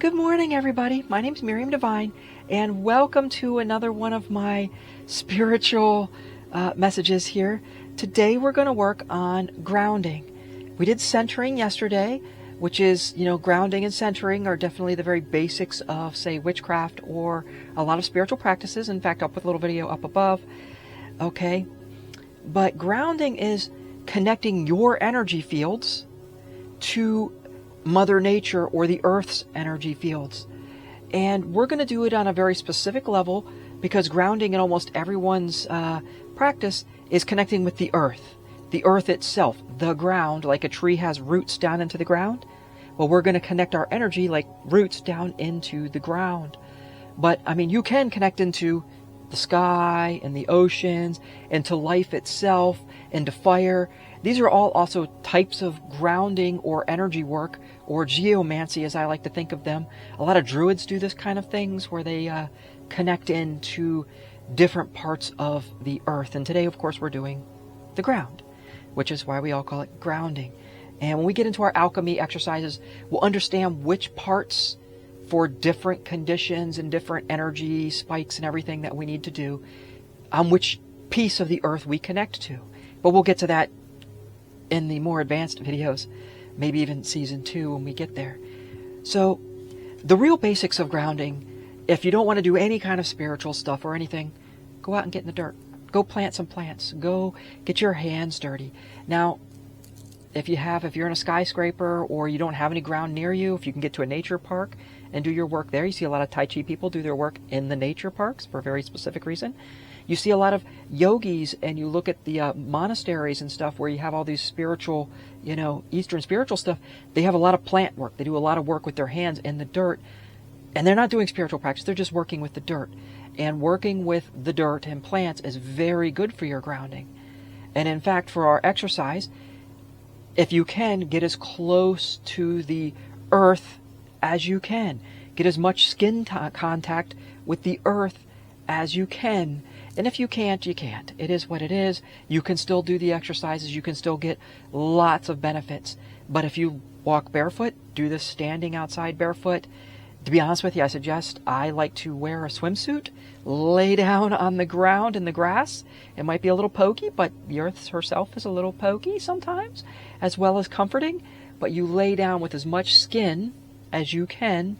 Good morning, everybody. My name is Miriam Divine, and welcome to another one of my spiritual messages here. Today we're going to work on grounding. We did centering yesterday, which is, grounding and centering are definitely the very basics of, say, witchcraft or a lot of spiritual practices. In fact, I'll put a little video up above. Okay. But grounding is connecting your energy fields to Mother Nature or the Earth's energy fields. And we're going to do it on a very specific level because grounding in almost everyone's practice is connecting with the Earth itself, the ground, like a tree has roots down into the ground. Well, we're going to connect our energy like roots down into the ground. But, you can connect into the sky and the oceans, into life itself, into fire. These are all also types of grounding or energy work, or geomancy as I like to think of them. A lot of druids do this kind of things where they connect into different parts of the earth. And today, of course, we're doing the ground, which is why we all call it grounding. And when we get into our alchemy exercises, we'll understand which parts for different conditions and different energy spikes and everything that we need to do, on which piece of the earth we connect to. But we'll get to that in the more advanced videos, maybe even season 2 when we get there. So the real basics of grounding, if you don't want to do any kind of spiritual stuff or anything, go out and get in the dirt. Go plant some plants. Go get your hands dirty. Now, if you're in a skyscraper or you don't have any ground near you, if you can get to a nature park and do your work there, you see a lot of Tai Chi people do their work in the nature parks for a very specific reason. You see a lot of yogis, and you look at the monasteries and stuff where you have all these spiritual, Eastern spiritual stuff. They have a lot of plant work. They do a lot of work with their hands in the dirt. And they're not doing spiritual practice. They're just working with the dirt. And working with the dirt and plants is very good for your grounding. And in fact, for our exercise, if you can, get as close to the earth as you can. Get as much skin contact with the earth as you can. And if you can't, you can't. It is what it is. You can still do the exercises. You can still get lots of benefits. But if you walk barefoot, do this standing outside barefoot. To be honest with you, I like to wear a swimsuit, lay down on the ground in the grass. It might be a little pokey, but the earth herself is a little pokey sometimes, as well as comforting. But you lay down with as much skin as you can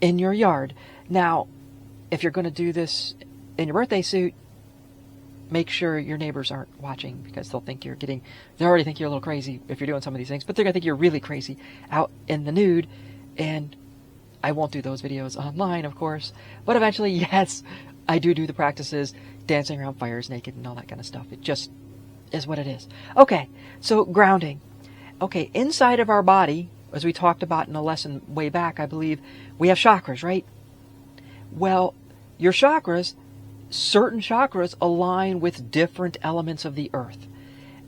in your yard. Now, if you're going to do this in your birthday suit, make sure your neighbors aren't watching, because they already think you're a little crazy if you're doing some of these things, but they're going to think you're really crazy out in the nude. And I won't do those videos online, of course, but eventually, yes, I do the practices, dancing around fires naked and all that kind of stuff. It just is what it is. Okay, so grounding. Okay, inside of our body, as we talked about in a lesson way back, I believe, we have chakras, right? Well, your chakras, certain chakras align with different elements of the earth.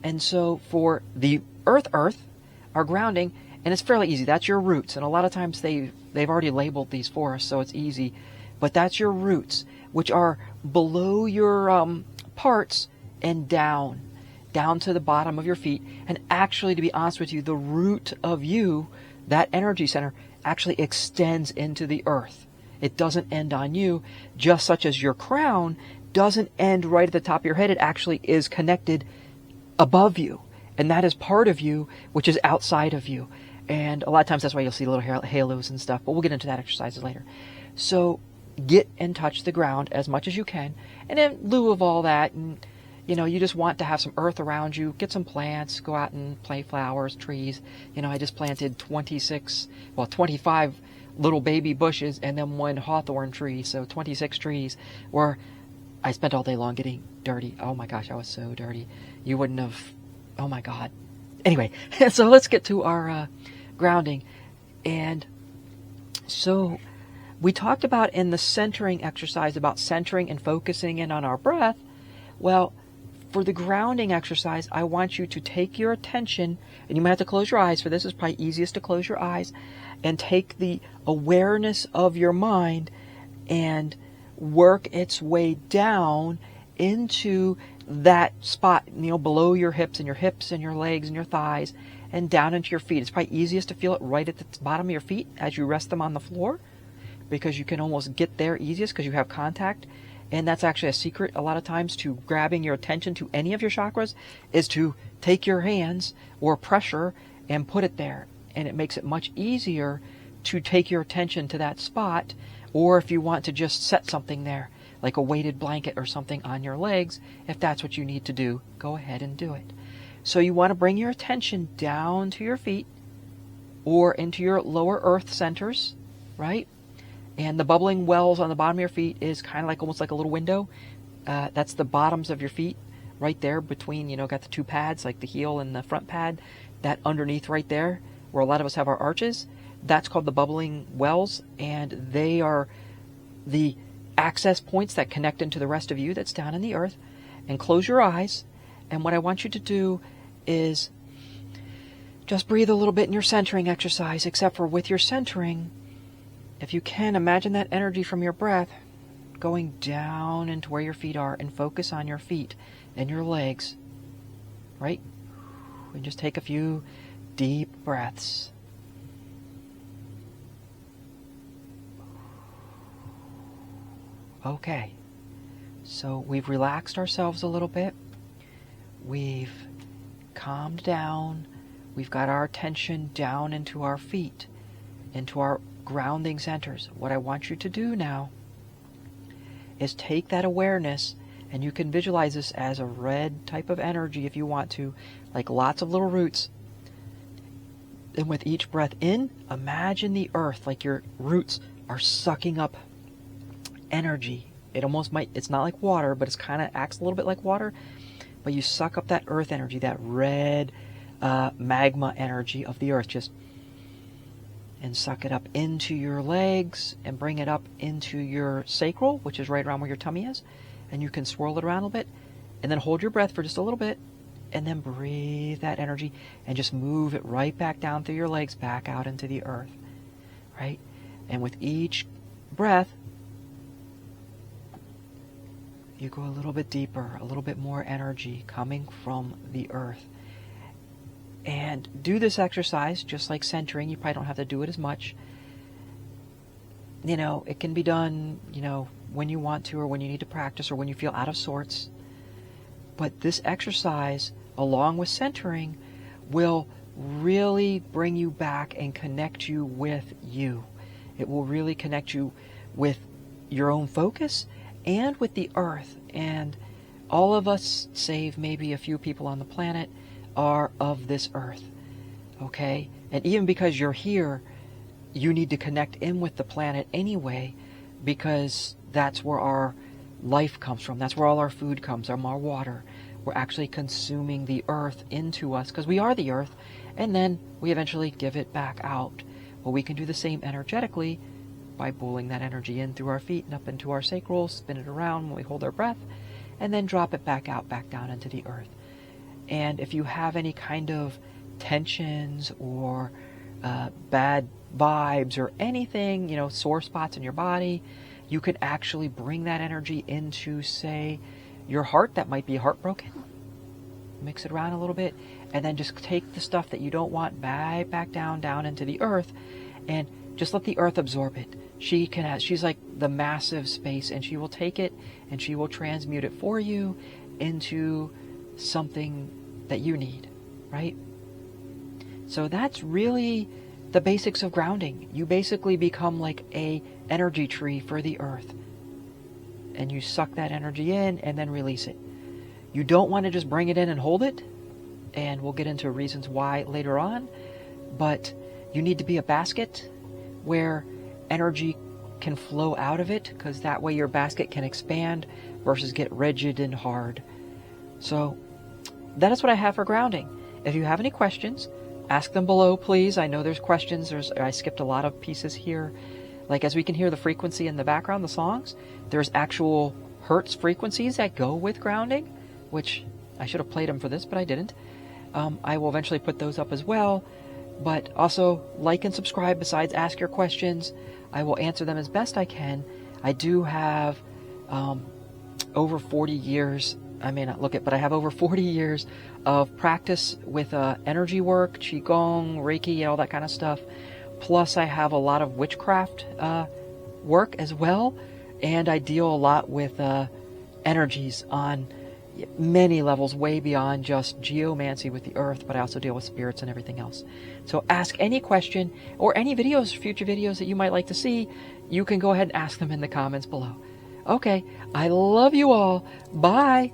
And so for the earth, our grounding, and it's fairly easy. That's your roots. And a lot of times they've already labeled these for us, so it's easy. But that's your roots, which are below your parts and down to the bottom of your feet. And actually, to be honest with you, the root of you, that energy center, actually extends into the earth. It doesn't end on you, just such as your crown doesn't end right at the top of your head. It actually is connected above you. And that is part of you, which is outside of you. And a lot of times that's why you'll see little halos and stuff. But we'll get into that exercises later. So get and touch the ground as much as you can. And in lieu of all that, and you just want to have some earth around you, get some plants, go out and plant flowers, trees. I just planted 25 little baby bushes and then one hawthorn tree. So 26 trees, where I spent all day long getting dirty. Oh my gosh, I was so dirty. You wouldn't have, oh my God. Anyway, so let's get to our grounding. And so we talked about in the centering exercise about centering and focusing in on our breath. Well, for the grounding exercise, I want you to take your attention, and you might have to close your eyes for this. It's probably easiest to close your eyes, and take the awareness of your mind and work its way down into that spot, below your hips and your legs and your thighs, and down into your feet. It's probably easiest to feel it right at the bottom of your feet as you rest them on the floor, because you can almost get there easiest because you have contact. And that's actually a secret a lot of times to grabbing your attention to any of your chakras, is to take your hands or pressure and put it there. And it makes it much easier to take your attention to that spot. Or if you want to just set something there, like a weighted blanket or something on your legs, if that's what you need to do, go ahead and do it. So you want to bring your attention down to your feet or into your lower earth centers, right? And the bubbling wells on the bottom of your feet is kind of like almost like a little window. That's the bottoms of your feet right there between, got the two pads, like the heel and the front pad. That underneath right there, where a lot of us have our arches, that's called the bubbling wells. And they are the access points that connect into the rest of you that's down in the earth. And close your eyes. And what I want you to do is just breathe a little bit in your centering exercise, except for with your centering, if you can, imagine that energy from your breath going down into where your feet are, and focus on your feet and your legs, right? And just take a few deep breaths. Okay, so we've relaxed ourselves a little bit. We've calmed down. We've got our attention down into our feet, into our grounding centers. What I want you to do now is take that awareness, and you can visualize this as a red type of energy if you want to, like lots of little roots. And with each breath in, imagine the earth, like your roots are sucking up energy. It's not like water, but it's kind of acts a little bit like water. But you suck up that earth energy, that red magma energy of the earth, and suck it up into your legs and bring it up into your sacral, which is right around where your tummy is. And you can swirl it around a little bit, and then hold your breath for just a little bit, and then breathe that energy and just move it right back down through your legs, back out into the earth, right? And with each breath, you go a little bit deeper, a little bit more energy coming from the earth. And do this exercise just like centering. You probably don't have to do it as much. It can be done, when you want to, or when you need to practice, or when you feel out of sorts. But this exercise, along with centering, will really bring you back and connect you with you. It will really connect you with your own focus and with the earth. And all of us, save maybe a few people on the planet, are of this earth. Okay? And even because you're here, you need to connect in with the planet anyway, because that's where our life comes from. That's where all our food comes from, our water. We're actually consuming the earth into us, because we are the earth, and then we eventually give it back out. Well, we can do the same energetically by pulling that energy in through our feet and up into our sacral, spin it around when we hold our breath, and then drop it back out, back down into the earth. And if you have any kind of tensions or bad vibes or anything, sore spots in your body, you can actually bring that energy into, say, your heart that might be heartbroken. Mix it around a little bit, and then just take the stuff that you don't want back down into the earth, and just let the earth absorb it. She's like the massive space, and she will take it and she will transmute it for you into something that you need, right? So that's really the basics of grounding. You basically become like a energy tree for the earth, and you suck that energy in and then release it. You don't want to just bring it in and hold it, and we'll get into reasons why later on, but you need to be a basket where energy can flow out of it, because that way your basket can expand versus get rigid and hard. So that is what I have for grounding. If you have any questions, ask them below, please. I know there's questions. I skipped a lot of pieces here. Like, as we can hear the frequency in the background, the songs, there's actual hertz frequencies that go with grounding, which I should have played them for this, but I didn't. I will eventually put those up as well. But also, like and subscribe. Besides, ask your questions. I will answer them as best I can. I do have over 40 years I may not look it, but I have over 40 years of practice with energy work, Qi Gong, Reiki, all that kind of stuff. Plus, I have a lot of witchcraft work as well, and I deal a lot with energies on many levels, way beyond just geomancy with the earth, but I also deal with spirits and everything else. So ask any question or any videos, future videos that you might like to see, you can go ahead and ask them in the comments below. Okay, I love you all. Bye.